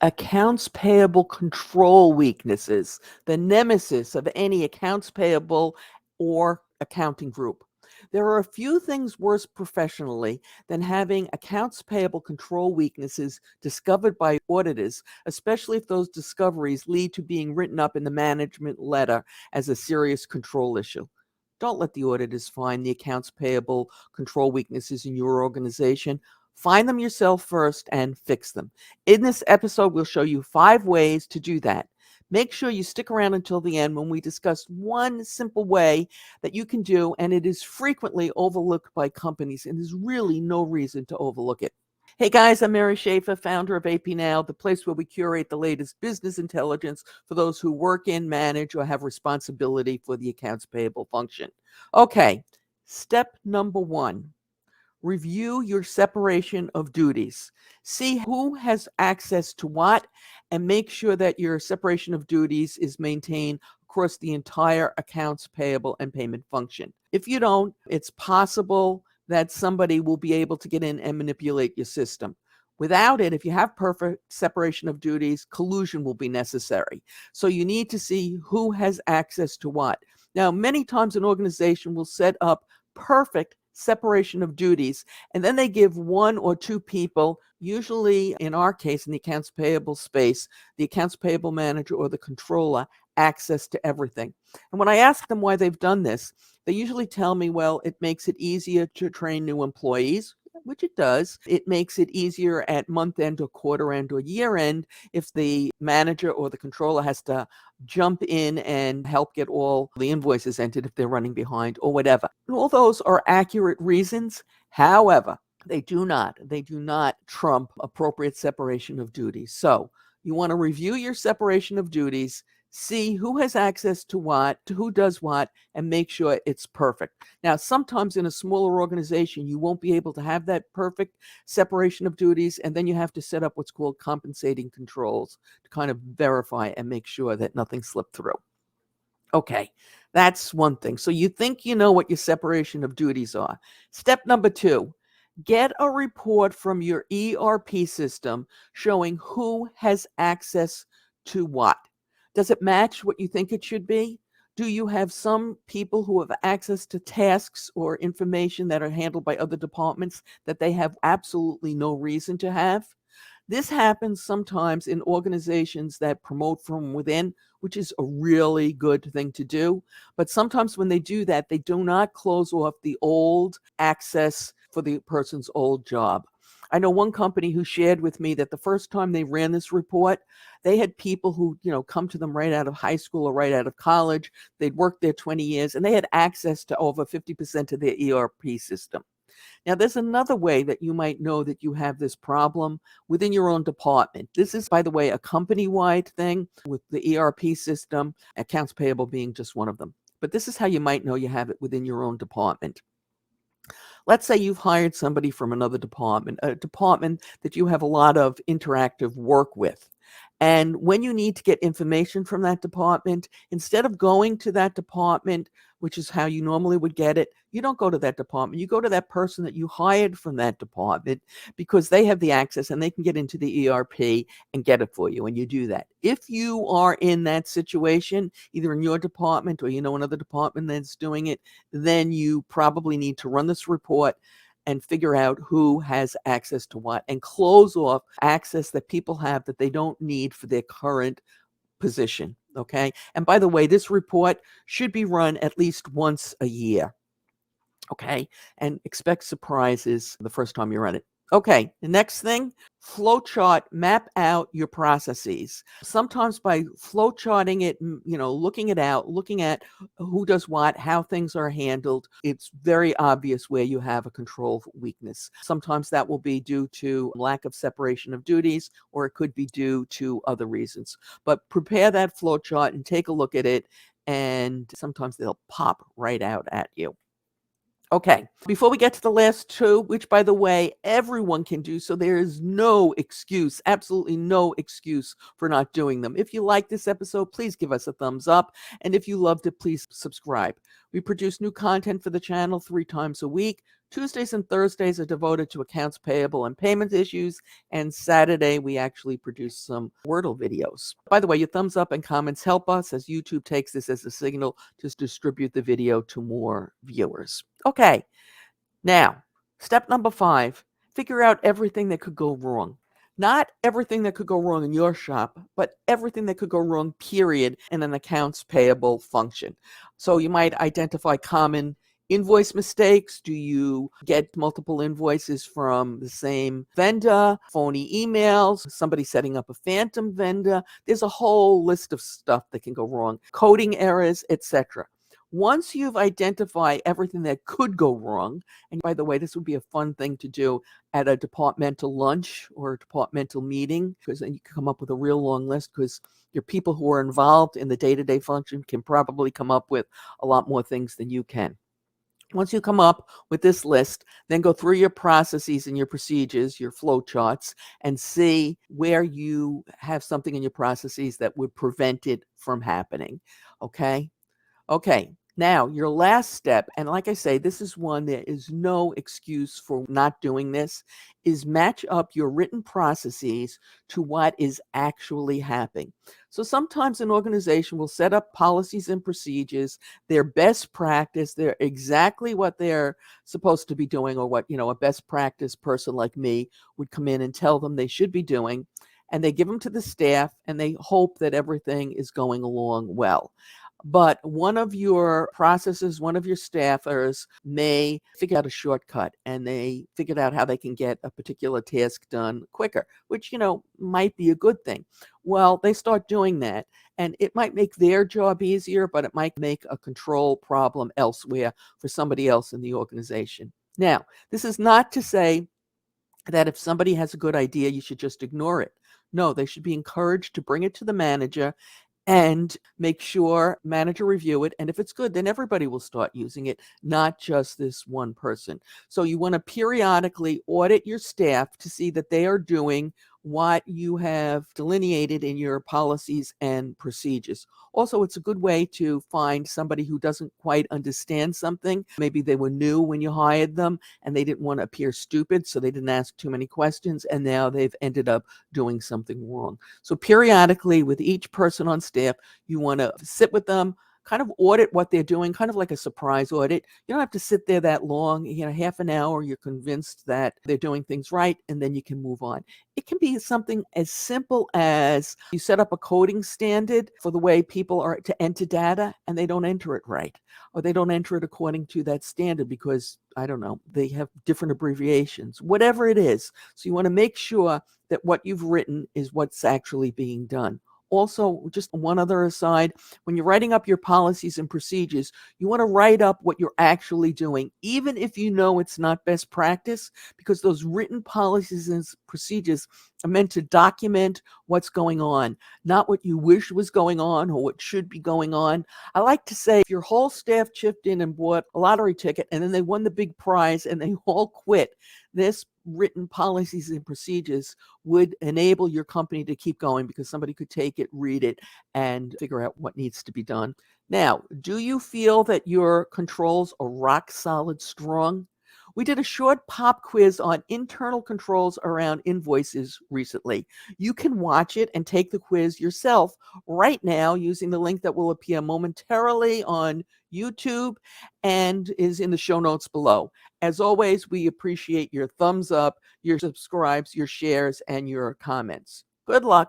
Accounts payable control weaknesses, the nemesis of any accounts payable or accounting group. There are a few things worse professionally than having accounts payable control weaknesses discovered by auditors, especially if those discoveries lead to being written up in the management letter as a serious control issue. Don't let the auditors find the accounts payable control weaknesses in your organization. Find them yourself first and fix them. In this episode, we'll show you 5 ways to do that. Make sure you stick around until the end when we discuss one simple way that you can do, and it is frequently overlooked by companies, and there's really no reason to overlook it. Hey guys, I'm Mary Schaefer, founder of AP Now, the place where we curate the latest business intelligence for those who work in, manage, or have responsibility for the accounts payable function. Okay, step number 1. Review your separation of duties. See who has access to what and make sure that your separation of duties is maintained across the entire accounts payable and payment function. If you don't, it's possible that somebody will be able to get in and manipulate your system. Without it, if you have perfect separation of duties, collusion will be necessary. So you need to see who has access to what. Now, many times an organization will set up perfect separation of duties, and then they give 1 or 2 people, usually in our case in the accounts payable space, the accounts payable manager or the controller, access to everything. And when I ask them why they've done this, they usually tell me, well, it makes it easier to train new employees, which it does. It makes it easier at month end or quarter end or year end if the manager or the controller has to jump in and help get all the invoices entered if they're running behind or whatever. And all those are accurate reasons. However, they do not trump appropriate separation of duties. So you want to review your separation of duties, see who has access to what, to who does what, and make sure it's perfect. Now, sometimes in a smaller organization, you won't be able to have that perfect separation of duties, and then you have to set up what's called compensating controls to kind of verify and make sure that nothing slipped through. Okay, that's one thing. So you think you know what your separation of duties are. Step number 2, get a report from your ERP system showing who has access to what. Does it match what you think it should be? Do you have some people who have access to tasks or information that are handled by other departments that they have absolutely no reason to have? This happens sometimes in organizations that promote from within, which is a really good thing to do. But sometimes when they do that, they do not close off the old access for the person's old job. I know one company who shared with me that the first time they ran this report, they had people who, come to them right out of high school or right out of college. They'd worked there 20 years and they had access to over 50% of their ERP system. Now, there's another way that you might know that you have this problem within your own department. This is, by the way, a company-wide thing with the ERP system, accounts payable being just one of them. But this is how you might know you have it within your own department. Let's say you've hired somebody from another department, a department that you have a lot of interactive work with. And when you need to get information from that department, instead of going to that department, which is how you normally would get it, you don't go to that department. You go to that person that you hired from that department because they have the access and they can get into the ERP and get it for you. And you do that. If you are in that situation, either in your department or another department that's doing it, then you probably need to run this report and figure out who has access to what and close off access that people have that they don't need for their current position. Okay. And by the way, this report should be run at least once a year. Okay. And expect surprises the first time you run it. Okay, the next thing, flowchart, map out your processes. Sometimes by flowcharting it, looking it out, looking at who does what, how things are handled, it's very obvious where you have a control weakness. Sometimes that will be due to lack of separation of duties, or it could be due to other reasons. But prepare that flowchart and take a look at it, and sometimes they'll pop right out at you. Okay, before we get to the last 2, which by the way, everyone can do, so there is no excuse, absolutely no excuse for not doing them. If you like this episode, please give us a thumbs up. And if you loved it, please subscribe. We produce new content for the channel 3 times a week. Tuesdays and Thursdays are devoted to accounts payable and payment issues, and Saturday we actually produce some Wordle videos. By the way, your thumbs up and comments help us, as YouTube takes this as a signal to distribute the video to more viewers. Okay, now, step number 5, figure out everything that could go wrong. Not everything that could go wrong in your shop, but everything that could go wrong, period, in an accounts payable function. So you might identify common invoice mistakes. Do you get multiple invoices from the same vendor, phony emails, somebody setting up a phantom vendor? There's a whole list of stuff that can go wrong, coding errors, etc. Once you've identified everything that could go wrong, and by the way, this would be a fun thing to do at a departmental lunch or a departmental meeting, because then you can come up with a real long list, because your people who are involved in the day-to-day function can probably come up with a lot more things than you can. Once you come up with this list, then go through your processes and your procedures, your flow charts, and see where you have something in your processes that would prevent it from happening. Okay? Okay, now your last step, and like I say, this is one, there is no excuse for not doing this, is match up your written processes to what is actually happening. So sometimes an organization will set up policies and procedures, their best practice, they're exactly what they're supposed to be doing, or what, a best practice person like me would come in and tell them they should be doing, and they give them to the staff, and they hope that everything is going along well. But one of your processes, one of your staffers may figure out a shortcut, and they figured out how they can get a particular task done quicker, which, might be a good thing. Well, they start doing that, and it might make their job easier, but it might make a control problem elsewhere for somebody else in the organization. Now, this is not to say that if somebody has a good idea, you should just ignore it. No, they should be encouraged to bring it to the manager and make sure manager review it. And if it's good, then everybody will start using it, not just this one person. So you want to periodically audit your staff to see that they are doing what you have delineated in your policies and procedures. Also, it's a good way to find somebody who doesn't quite understand something. Maybe they were new when you hired them and they didn't want to appear stupid, so they didn't ask too many questions, and now they've ended up doing something wrong. So periodically, with each person on staff, you want to sit with them, kind of audit what they're doing, kind of like a surprise audit. You don't have to sit there that long, half an hour, you're convinced that they're doing things right, and then you can move on. It can be something as simple as you set up a coding standard for the way people are to enter data, and they don't enter it right, or they don't enter it according to that standard because, I don't know, they have different abbreviations, whatever it is. So you want to make sure that what you've written is what's actually being done. Also, just one other aside, when you're writing up your policies and procedures, you want to write up what you're actually doing, even if you know it's not best practice, because those written policies and procedures are meant to document what's going on, not what you wish was going on or what should be going on. I like to say, if your whole staff chipped in and bought a lottery ticket and then they won the big prize and they all quit, this written policies and procedures would enable your company to keep going, because somebody could take it, read it, and figure out what needs to be done. Now, do you feel that your controls are rock solid strong? We did a short pop quiz on internal controls around invoices recently. You can watch it and take the quiz yourself right now using the link that will appear momentarily on YouTube and is in the show notes below. As always, we appreciate your thumbs up, your subscribes, your shares, and your comments. Good luck.